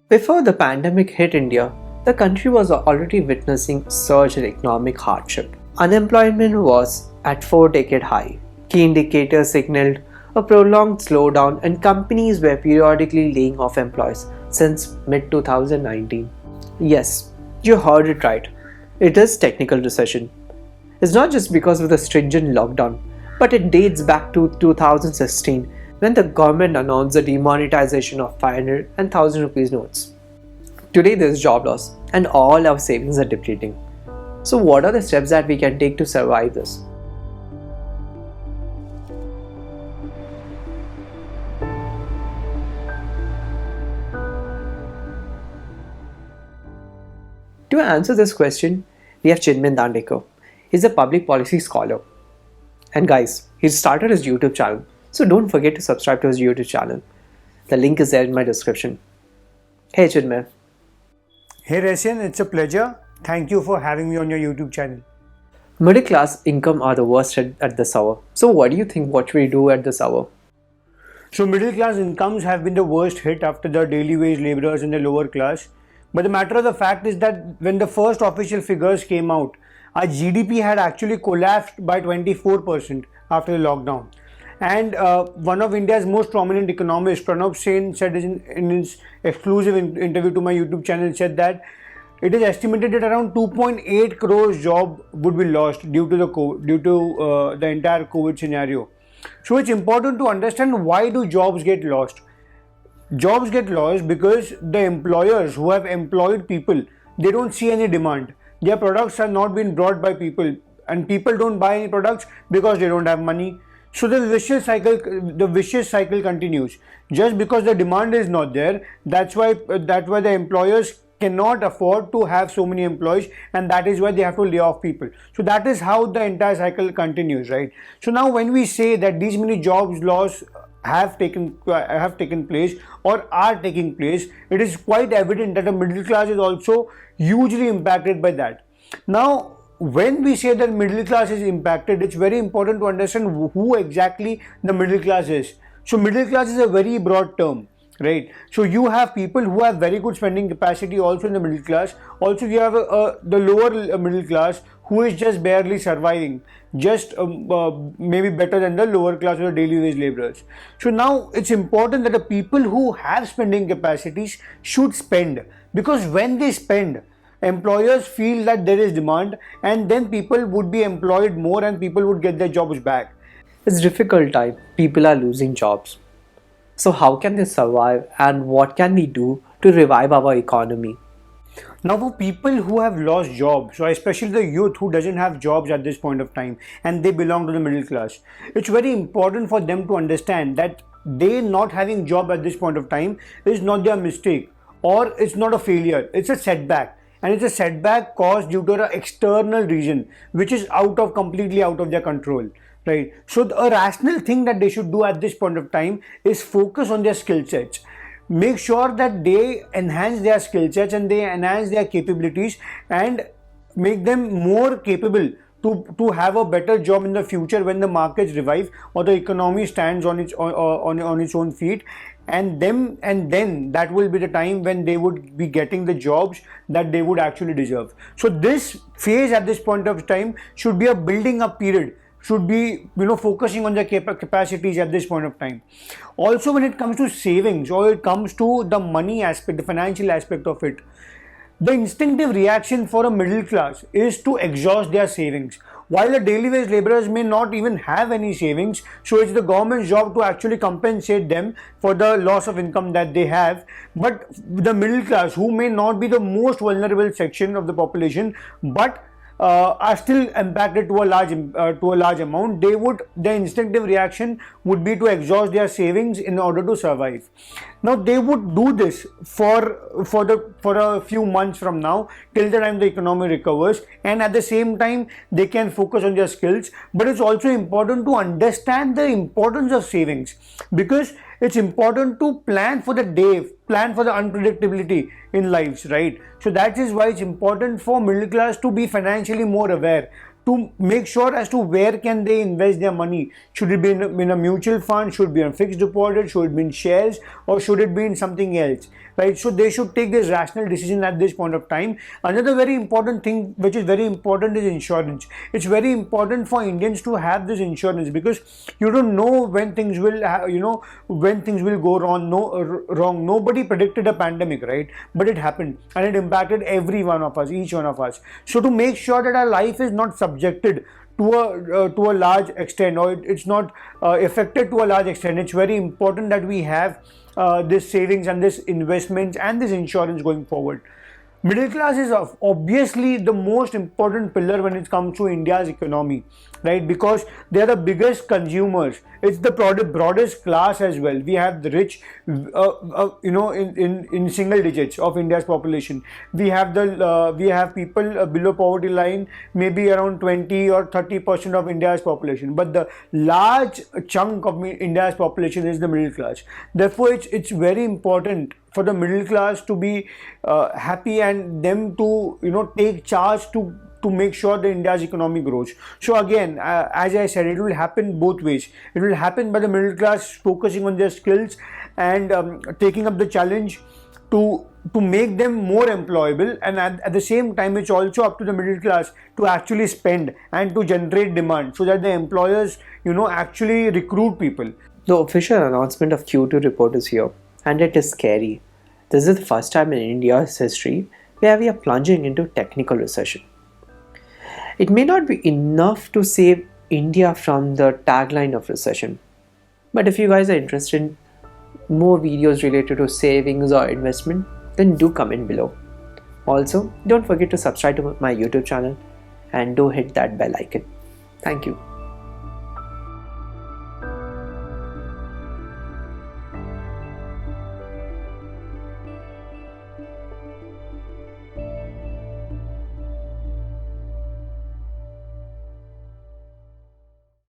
Before the pandemic hit India, the country was already witnessing a surge in economic hardship. Unemployment was at 4-decade high. Key indicators signaled a prolonged slowdown and companies were periodically laying off employees since mid 2019. Yes, you heard it right. It is technical recession. It's not just because of the stringent lockdown, but it dates back to 2016 when the government announced the demonetization of 500 and 1000 rupees notes. Today there is job loss and all our savings are depleting. So what are the steps that we can take to survive this? To answer this question, we have Chinmay Dandekar. He's a public policy scholar. And guys, he started his YouTube channel. So don't forget to subscribe to his YouTube channel. The link is there in my description. Hey Chinmay. Hey Resian, it's a pleasure. Thank you for having me on your YouTube channel. Middle class income are the worst hit at this hour. So what do you think what we do at this hour? So middle class incomes have been the worst hit after the daily wage laborers in the lower class. But the matter of the fact is that when the first official figures came out, our GDP had actually collapsed by 24% after the lockdown. And one of India's most prominent economists, Pranab Sen, said in his exclusive interview to my YouTube channel, said that it is estimated that around 2.8 crores job would be lost due to the entire COVID scenario. So it's important to understand why do jobs get lost. Jobs get lost because the employers who have employed people, they don't see any demand. Their products are not being brought by people, and people don't buy any products because they don't have money. So the vicious cycle continues. Just because the demand is not there, that's why the employers cannot afford to have so many employees, and that is why they have to lay off people. So that is how the entire cycle continues, right? So now when we say that these many jobs loss have taken place or are taking place, it is quite evident that the middle class is also hugely impacted by that. Now, when we say that middle class is impacted, it's very important to understand who exactly the middle class is. So middle class is a very broad term, right? So you have people who have very good spending capacity also in the middle class. Also you have the lower middle class who is just barely surviving, just maybe better than the lower class or the daily wage laborers. So now it's important that the people who have spending capacities should spend, because when they spend, employers feel that there is demand, and then people would be employed more and people would get their jobs back. It's difficult time. People are losing jobs. So how can they survive and what can we do to revive our economy? Now for people who have lost jobs, so especially the youth who doesn't have jobs at this point of time and they belong to the middle class, it's very important for them to understand that they not having job at this point of time is not their mistake, or it's not a failure, it's a setback. And it's a setback caused due to an external reason which is completely out of their control. Right. So a rational thing that they should do at this point of time is focus on their skill sets. Make sure that they enhance their skill sets and they enhance their capabilities and make them more capable to have a better job in the future when the markets revive or the economy stands on its own feet. And then that will be the time when they would be getting the jobs that they would actually deserve. So this phase at this point of time should be a building up period, should be focusing on their capacities at this point of time. Also, when it comes to savings or it comes to the money aspect, the financial aspect of it, the instinctive reaction for a middle class is to exhaust their savings. While the daily wage laborers may not even have any savings, so it's the government's job to actually compensate them for the loss of income that they have. But the middle class, who may not be the most vulnerable section of the population, but are still impacted to a large amount, their instinctive reaction would be to exhaust their savings in order to survive. Now they would do this for a few months from now till the time the economy recovers, and at the same time they can focus on their skills. But it's also important to understand the importance of savings, because it's important to plan for the day, plan for the unpredictability in lives, right? So that is why it's important for middle class to be financially more aware, to make sure as to where can they invest their money. Should it be in a mutual fund, should it be on fixed deposit, should it be in shares, or should it be in something else? right? So they should take this rational decision at this point of time. Another very important thing, which is very important, is insurance. It's very important for Indians to have this insurance, because you don't know when things will, when things will go wrong. Wrong. Nobody predicted a pandemic, right? But it happened, and it impacted every one of us, each one of us. So to make sure that our life is not subjected to a large extent, or it's not affected to a large extent, it's very important that we have this savings and this investments and this insurance going forward. Middle class is obviously the most important pillar when it comes to India's economy, right? Because they are the biggest consumers. It's the broadest class as well. We have the rich, in single digits of India's population. We have people below poverty line, maybe around 20 or 30% of India's population. But the large chunk of India's population is the middle class. Therefore, it's very important for the middle class to be happy, and them to take charge to make sure that India's economy grows. So again, as I said, it will happen both ways. It will happen by the middle class focusing on their skills and taking up the challenge to make them more employable, and at the same time it's also up to the middle class to actually spend and to generate demand, so that the employers actually recruit people. The official announcement of Q2 report is here, and it is scary. This is the first time in India's history where we are plunging into technical recession. It may not be enough to save India from the tagline of recession, but if you guys are interested in more videos related to savings or investment, then do comment below. Also, don't forget to subscribe to my YouTube channel and do hit that bell icon. Thank you.